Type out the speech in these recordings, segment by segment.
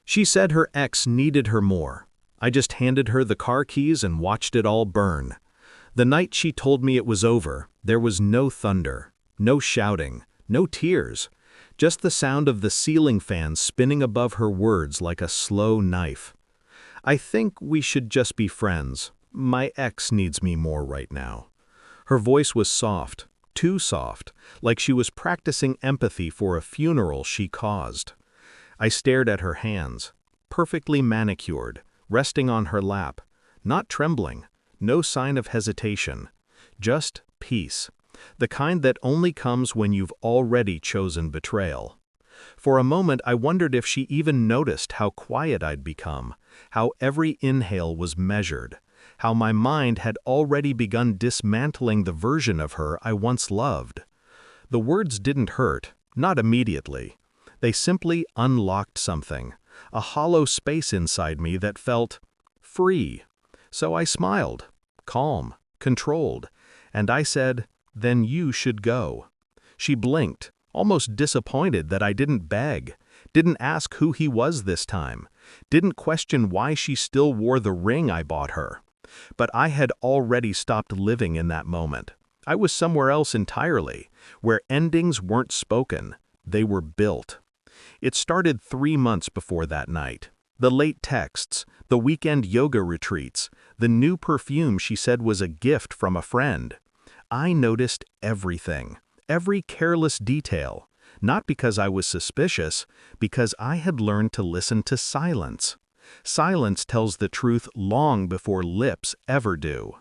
She said her ex needed her more. I just handed her the car keys and watched it all burn. The night she told me it was over, there was no thunder, no shouting, no tears, just the sound of the ceiling fan spinning above her words like a slow knife. I think we should just be friends. My ex needs me more right now. Her voice was soft, too soft, like she was practicing empathy for a funeral she caused. I stared at her hands, perfectly manicured, resting on her lap, not trembling, no sign of hesitation, just peace, the kind that only comes when you've already chosen betrayal. For a moment I wondered if she even noticed how quiet I'd become, how every inhale was measured, how my mind had already begun dismantling the version of her I once loved. The words didn't hurt, not immediately. They simply unlocked something, a hollow space inside me that felt free. So I smiled, calm, controlled, and I said, "Then you should go." She blinked, almost disappointed that I didn't beg, didn't ask who he was this time, didn't question why she still wore the ring I bought her. But I had already stopped living in that moment. I was somewhere else entirely, where endings weren't spoken, they were built. It started 3 months before that night. The late texts, the weekend yoga retreats, the new perfume she said was a gift from a friend. I noticed everything, every careless detail, not because I was suspicious, because I had learned to listen to silence. Silence tells the truth long before lips ever do.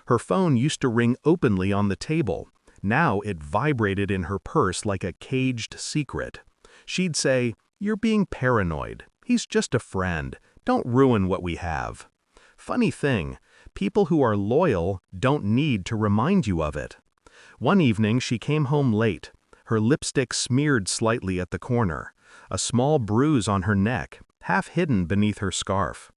Her phone used to ring openly on the table. Now it vibrated in her purse like a caged secret. She'd say, "You're being paranoid. He's just a friend. Don't ruin what we have." Funny thing, people who are loyal don't need to remind you of it. One evening she came home late, her lipstick smeared slightly at the corner, a small bruise on her neck, half hidden beneath her scarf.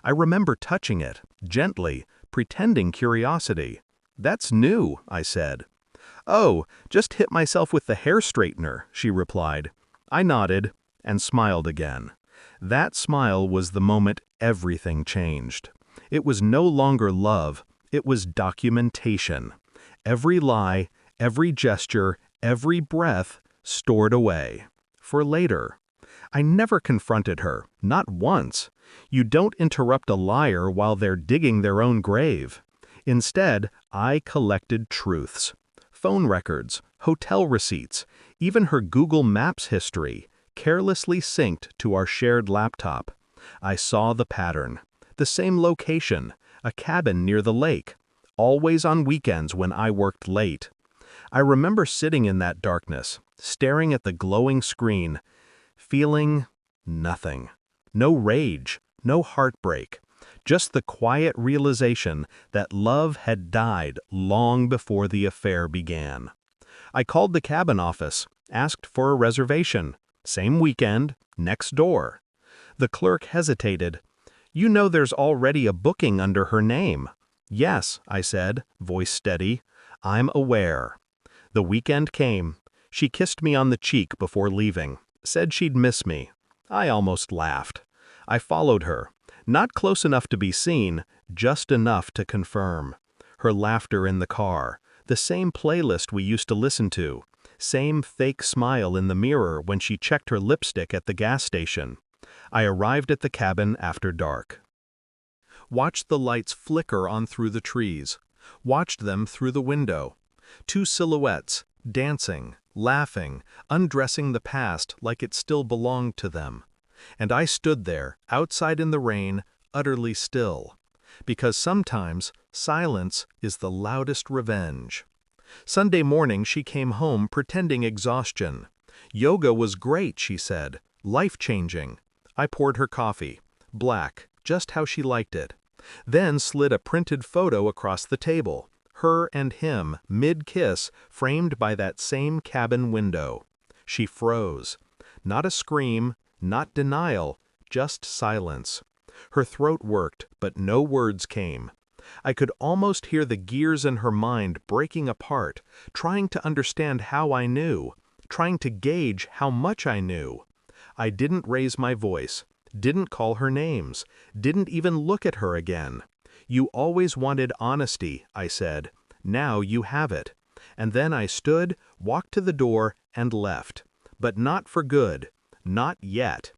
I remember touching it, gently, pretending curiosity. "That's new," I said. "Oh, just hit myself with the hair straightener," she replied. I nodded and smiled again. That smile was the moment everything changed. It was no longer love, it was documentation. Every lie, every gesture, every breath stored away. For later. I never confronted her, not once. You don't interrupt a liar while they're digging their own grave. Instead, I collected truths. Phone records, hotel receipts, even her Google Maps history, carelessly synced to our shared laptop. I saw the pattern. The same location, a cabin near the lake, always on weekends when I worked late. I remember sitting in that darkness, staring at the glowing screen, feeling nothing. No rage, no heartbreak, just the quiet realization that love had died long before the affair began. I called the cabin office, asked for a reservation. Same weekend, next door. The clerk hesitated. "You know there's already a booking under her name." "Yes," I said, voice steady. "I'm aware." The weekend came. She kissed me on the cheek before leaving, said she'd miss me. I almost laughed. I followed her. Not close enough to be seen, just enough to confirm. Her laughter in the car, the same playlist we used to listen to, same fake smile in the mirror when she checked her lipstick at the gas station. I arrived at the cabin after dark. Watched the lights flicker on through the trees. Watched them through the window. 2 silhouettes, dancing, laughing, undressing the past like it still belonged to them. And I stood there, outside in the rain, utterly still. Because sometimes silence is the loudest revenge. Sunday morning she came home pretending exhaustion. Yoga was great, she said, life-changing. I poured her coffee, black, just how she liked it. Then slid a printed photo across the table, her and him, mid-kiss, framed by that same cabin window. She froze. Not a scream, not denial, just silence. Her throat worked, but no words came. I could almost hear the gears in her mind breaking apart, trying to understand how I knew, trying to gauge how much I knew. I didn't raise my voice. Didn't call her names. Didn't even look at her again. You always wanted honesty, I said. Now you have it. And then I stood, walked to the door, and left. But not for good. Not yet.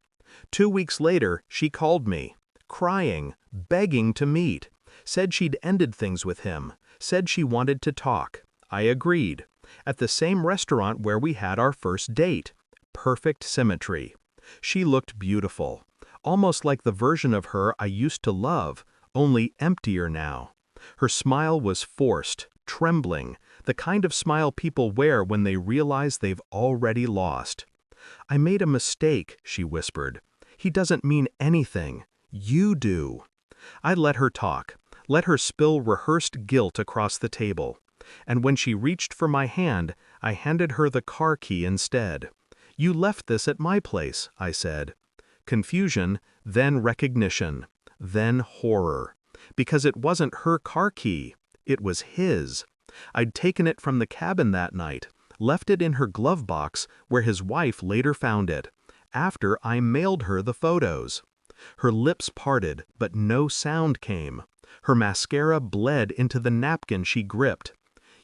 2 weeks later, she called me, crying, begging to meet. Said she'd ended things with him. Said she wanted to talk. I agreed. At the same restaurant where we had our first date. Perfect symmetry. She looked beautiful. Almost like the version of her I used to love, only emptier now. Her smile was forced, trembling, the kind of smile people wear when they realize they've already lost. "I made a mistake," she whispered. "He doesn't mean anything. You do." I let her talk, let her spill rehearsed guilt across the table. And when she reached for my hand, I handed her the car key instead. "You left this at my place," I said. Confusion, then recognition, then horror. Because it wasn't her car key. It was his. I'd taken it from the cabin that night, left it in her glove box where his wife later found it, after I mailed her the photos. Her lips parted, but no sound came. Her mascara bled into the napkin she gripped.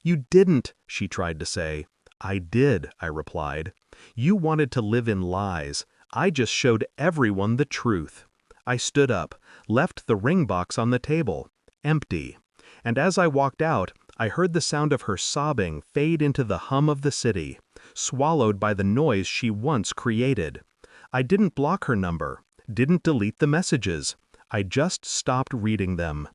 "You didn't," she tried to say. "I did," I replied. "You wanted to live in lies. I just showed everyone the truth." I stood up, left the ring box on the table, empty. And as I walked out, I heard the sound of her sobbing fade into the hum of the city, swallowed by the noise she once created. I didn't block her number, didn't delete the messages. I just stopped reading them.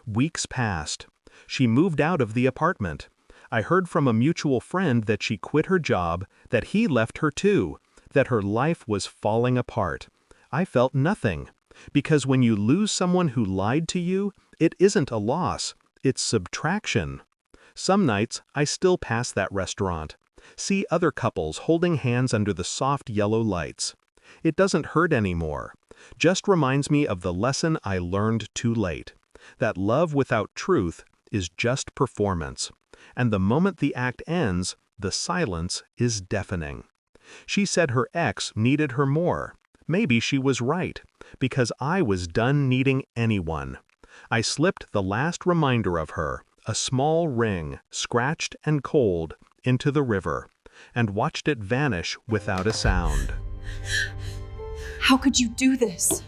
Weeks passed. She moved out of the apartment. I heard from a mutual friend that she quit her job, that he left her too, that her life was falling apart. I felt nothing. Because when you lose someone who lied to you, it isn't a loss, it's subtraction. Some nights, I still pass that restaurant. See other couples holding hands under the soft yellow lights. It doesn't hurt anymore. Just reminds me of the lesson I learned too late. That love without truth is just performance. And the moment the act ends, the silence is deafening. She said her ex needed her more. Maybe she was right, because I was done needing anyone. I slipped the last reminder of her, a small ring, scratched and cold, into the river, and watched it vanish without a sound. How could you do this?